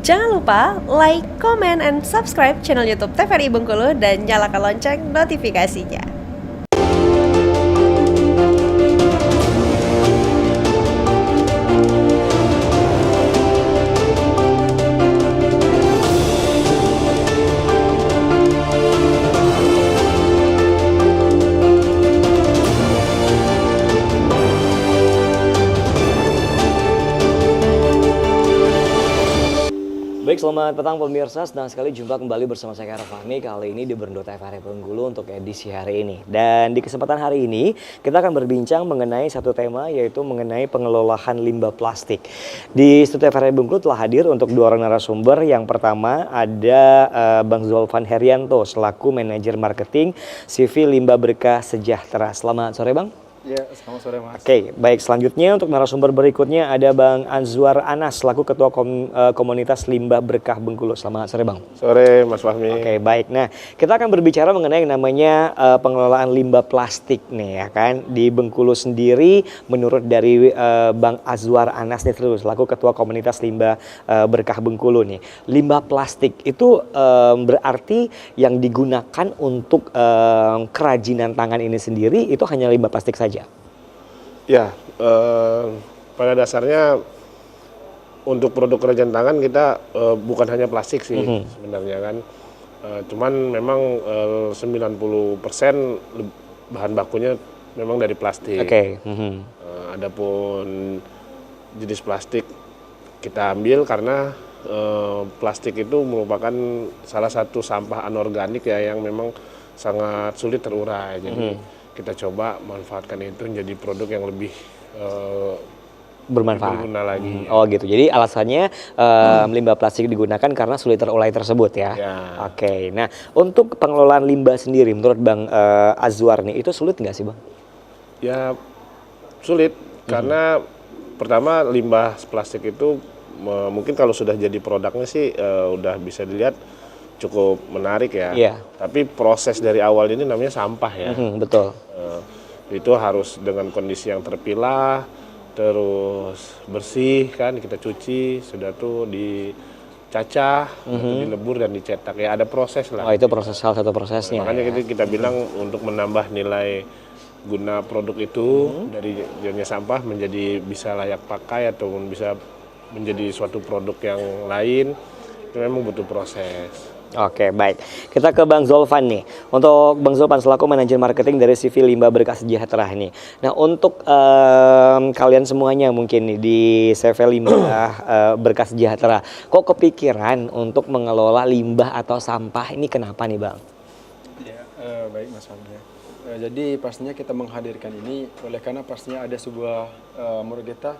Jangan lupa like, comment, and subscribe channel YouTube TVRI Bengkulu dan nyalakan lonceng notifikasinya. Baik, selamat petang pemirsa, senang sekali jumpa kembali bersama saya Kara Fahmi kali ini di Berndo TVRI Bengkulu untuk edisi hari ini. Dan di kesempatan hari ini kita akan berbincang mengenai satu tema, yaitu mengenai pengelolaan limbah plastik. Di Studio TVRI Bengkulu telah hadir untuk dua orang narasumber. Yang pertama ada Bang Zulfan Herianto selaku manajer marketing CV Limbah Berkah Sejahtera. Selamat sore Bang. Ya, selamat sore Mas. Oke, baik, selanjutnya untuk narasumber berikutnya ada Bang Azwar Anas selaku Ketua Komunitas Limbah Berkah Bengkulu. Selamat sore Bang. Sore Mas Fahmi. Oke, baik. Nah, kita akan berbicara mengenai yang namanya pengelolaan limbah plastik nih ya kan. Di Bengkulu sendiri menurut dari Bang Azwar Anas nih selaku Ketua Komunitas Limbah Berkah Bengkulu nih. Limbah plastik itu berarti yang digunakan untuk kerajinan tangan ini sendiri itu hanya limbah plastik saja. Ya, pada dasarnya untuk produk kerajinan tangan kita bukan hanya plastik sih sebenarnya kan. Cuman memang 90% bahan bakunya memang dari plastik. Oke. Adapun jenis plastik kita ambil karena plastik itu merupakan salah satu sampah anorganik ya yang memang sangat sulit terurai. Jadi kita coba manfaatkan itu menjadi produk yang lebih bermanfaat. berguna lagi. Oh gitu. Jadi alasannya limbah plastik digunakan karena sulit terurai tersebut ya. Ya. Oke. Nah, untuk pengelolaan limbah sendiri menurut Bang Azwar nih itu sulit nggak sih Bang? Ya sulit karena pertama limbah plastik itu mungkin kalau sudah jadi produknya sih udah bisa dilihat cukup menarik ya. Iya. Tapi proses dari awal ini namanya sampah ya. Betul. Itu harus dengan kondisi yang terpilah, terus bersih kan, kita cuci, sudah tuh dicacah, dilebur dan dicetak ya, ada proses lah. Oh itu proses, salah satu prosesnya. Makanya Ya. kita bilang untuk menambah nilai guna produk itu dari jadinya sampah menjadi bisa layak pakai ataupun bisa menjadi suatu produk yang lain, itu memang butuh proses. Oke, baik. Kita ke Bang Zulfan nih. Untuk Bang Zulfan selaku manajer marketing dari CV Limbah Berkah Sejahtera nih. Nah, untuk kalian semuanya mungkin nih di CV Limbah Berkah Sejahtera, kok kepikiran untuk mengelola limbah atau sampah ini kenapa nih, Bang? Ya, baik Mas Fahmi. Jadi pastinya kita menghadirkan ini oleh karena pastinya ada sebuah menurut kita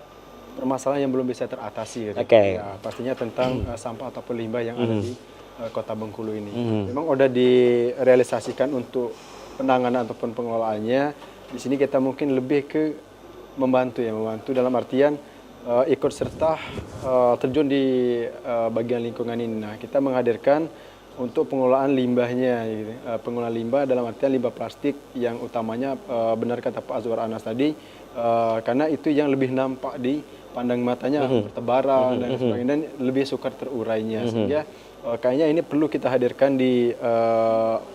permasalahan yang belum bisa teratasi. Gitu. Oke. Ya, pastinya tentang sampah ataupun limbah yang ada di Kota Bengkulu ini. Memang udah direalisasikan untuk penanganan ataupun pengelolaannya. Di sini kita mungkin lebih ke membantu dalam artian ikut serta terjun di bagian lingkungan ini. Nah, kita menghadirkan untuk pengelolaan limbahnya, gitu. Pengelolaan limbah dalam artian limbah plastik yang utamanya benar kata Pak Azwar Anas tadi, karena itu yang lebih nampak di pandang matanya bertebaran dan sebagainya dan lebih sukar terurainya sehingga kayaknya ini perlu kita hadirkan di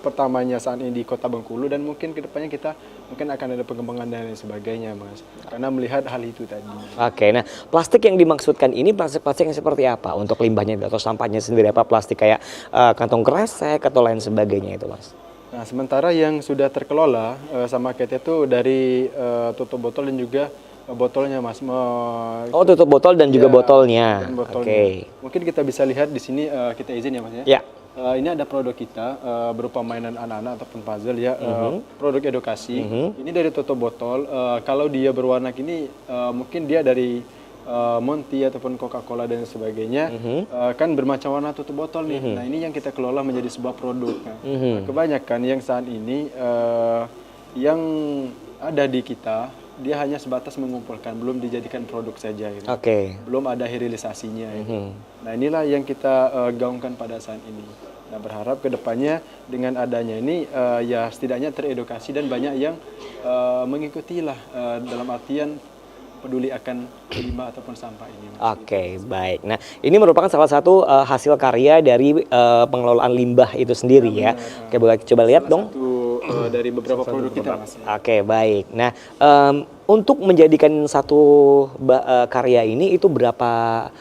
pertamanya saat ini di Kota Bengkulu dan mungkin kedepannya kita mungkin akan ada pengembangan dan lain sebagainya Mas karena melihat hal itu tadi. Oke, nah plastik yang dimaksudkan ini plastik-plastik yang seperti apa untuk limbahnya atau sampahnya sendiri, apa plastik kayak kantong kresek atau lain sebagainya itu Mas? Nah sementara yang sudah terkelola sama kita itu dari tutup botol dan juga botolnya Mas. Oh tutup botol dan juga botolnya. Oke. Mungkin kita bisa lihat di sini kita izin ya Mas ya. Ya. Ini ada produk kita berupa mainan anak-anak ataupun puzzle ya, produk edukasi. Ini dari tutup botol. Kalau dia berwarna gini, mungkin dia dari Monty ataupun Coca-Cola dan sebagainya, kan bermacam warna tutup botol nih. Nah ini yang kita kelola menjadi sebuah produk. Nah, kebanyakan yang saat ini yang ada di kita dia hanya sebatas mengumpulkan, belum dijadikan produk saja. Gitu. Belum ada hilirisasinya. Gitu. Nah inilah yang kita gaungkan pada saat ini. Nah berharap kedepannya dengan adanya ini ya setidaknya teredukasi dan banyak yang mengikutilah dalam artian peduli akan limbah ataupun sampah ini. Mas. Oke, baik. Nah, ini merupakan salah satu hasil karya dari pengelolaan limbah itu sendiri ya. Oke, boleh coba lihat dong. Satu dari beberapa produk kita, Mas. Oke, baik. Nah, untuk menjadikan satu karya ini itu berapa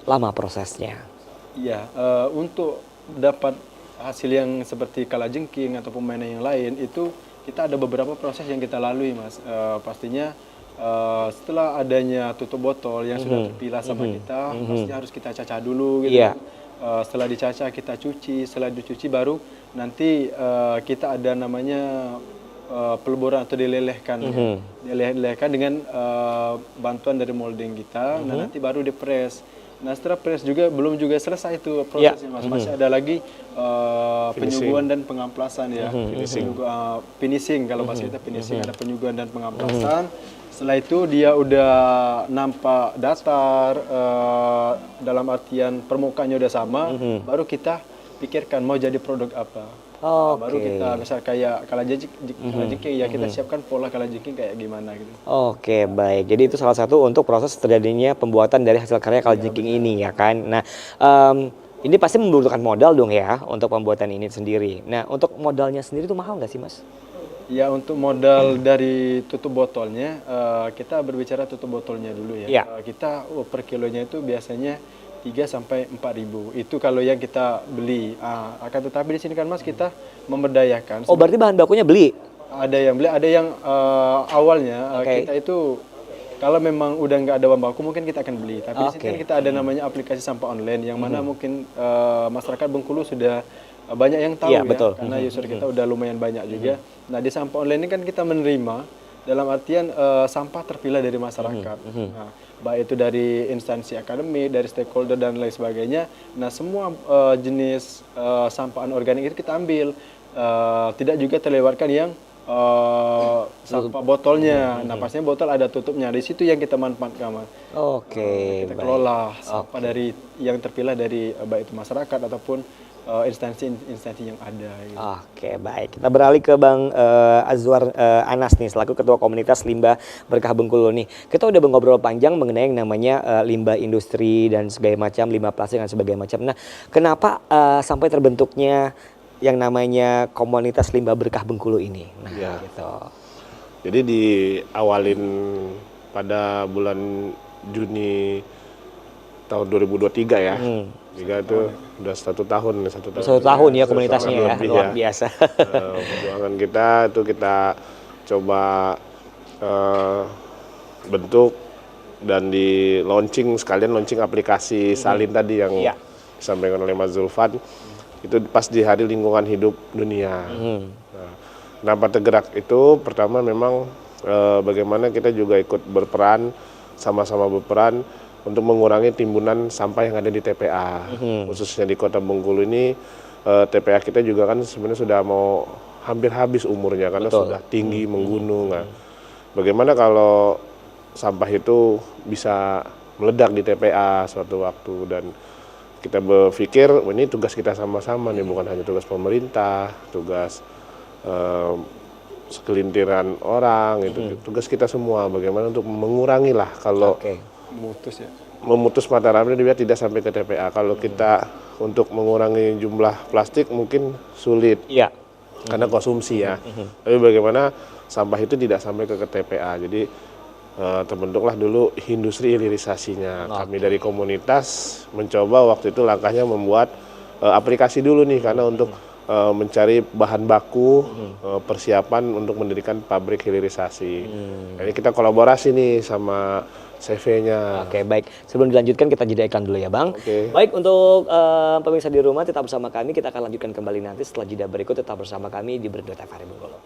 lama prosesnya? Iya, untuk dapat hasil yang seperti kalajengking ataupun mainan yang lain itu kita ada beberapa proses yang kita lalui, Mas. Pastinya setelah adanya tutup botol yang sudah terpilah sama kita, pastinya harus kita cacah dulu gitu. Iya. Setelah dicacah kita cuci, setelah dicuci baru nanti kita ada namanya peleburan atau dilelehkan, dilelehkan dengan bantuan dari molding kita. Nah nanti baru di-press. Nah setelah press juga belum juga selesai itu prosesnya, Mas. Masih ada lagi penyuguhan dan pengamplasan ya. Finishing kalau bahasa kita finishing, ada penyuguhan dan pengamplasan. Setelah itu dia udah nampak datar, dalam artian permukaannya udah sama, baru kita pikirkan mau jadi produk apa. Baru kita misal kayak kalajengking ya kita siapkan pola kalajengking kayak gimana gitu. Oke, baik. Jadi itu salah satu untuk proses terjadinya pembuatan dari hasil karya kalajengking ini ya kan. Nah, ini pasti membutuhkan modal dong ya untuk pembuatan ini sendiri. Nah, untuk modalnya sendiri itu mahal nggak sih, Mas? Ya untuk modal dari tutup botolnya, kita berbicara tutup botolnya dulu ya. Kita per kilonya itu biasanya 3 sampai 4 ribu. Itu kalau yang kita beli. Akan tetapi di sini kan Mas kita memberdayakan. Oh berarti bahan bakunya beli? Ada yang beli, ada yang awalnya kita itu kalau memang udah nggak ada bahan baku mungkin kita akan beli. Tapi di sini kan kita ada namanya aplikasi sampah online yang mana mungkin masyarakat Bengkulu sudah banyak yang tahu ya, betul. Karena user kita udah lumayan banyak juga. Nah di sampah online ini kan kita menerima dalam artian sampah terpilah dari masyarakat. Nah, baik itu dari instansi akademik, dari stakeholder dan lain sebagainya. Nah semua jenis sampah anorganik itu kita ambil. Tidak juga terlewatkan yang sampah botolnya. Nah pastinya botol ada tutupnya. Di situ yang kita manfaatkan, Mas. Oke. Kita kelola sampah dari yang terpilah dari baik itu masyarakat ataupun instansi-instansi yang ada. Gitu. Oke, baik. Kita beralih ke Bang Azwar Anas nih, selaku Ketua Komunitas Limbah Berkah Bengkulu nih. Kita udah ngobrol panjang mengenai yang namanya limbah industri dan segala macam, limbah plastik dan sebagainya macam. Nah, kenapa sampai terbentuknya yang namanya Komunitas Limbah Berkah Bengkulu ini? Nah, gitu. Jadi diawalin pada bulan Juni tahun 2023 ya. Jika itu udah 1 tahun. 1 tahun ya komunitasnya ya, luar biasa. Perjuangan kita itu kita coba bentuk dan di launching sekalian launching aplikasi Salin tadi yang disampaikan oleh Mas Zulfan. Itu pas di Hari Lingkungan Hidup Dunia. Nah, kenapa tergerak itu? Pertama memang bagaimana kita juga ikut berperan, sama-sama berperan untuk mengurangi timbunan sampah yang ada di TPA. Khususnya di Kota Bengkulu ini, TPA kita juga kan sebenarnya sudah mau hampir habis umurnya karena sudah tinggi, menggunung. Nah, bagaimana kalau sampah itu bisa meledak di TPA suatu waktu, dan kita berpikir ini tugas kita sama-sama nih, bukan hanya tugas pemerintah, tugas segelintiran orang, itu tugas kita semua. Bagaimana untuk mengurangi lah kalau memutus mata rantai biar tidak sampai ke TPA. Kalau kita untuk mengurangi jumlah plastik mungkin sulit, karena konsumsi ya. Tapi bagaimana sampah itu tidak sampai ke TPA. Jadi terbentuklah dulu industri hilirisasinya. Kami dari komunitas mencoba waktu itu langkahnya membuat aplikasi dulu nih, karena untuk mencari bahan baku, persiapan untuk mendirikan pabrik hilirisasi. Ini kita kolaborasi nih sama CV-nya. Oke, baik. Sebelum dilanjutkan kita jeda iklan dulu ya, Bang. Baik, untuk pemirsa di rumah tetap bersama kami. Kita akan lanjutkan kembali nanti setelah jeda berikut. Tetap bersama kami di Berdua TVRI Bengkulu.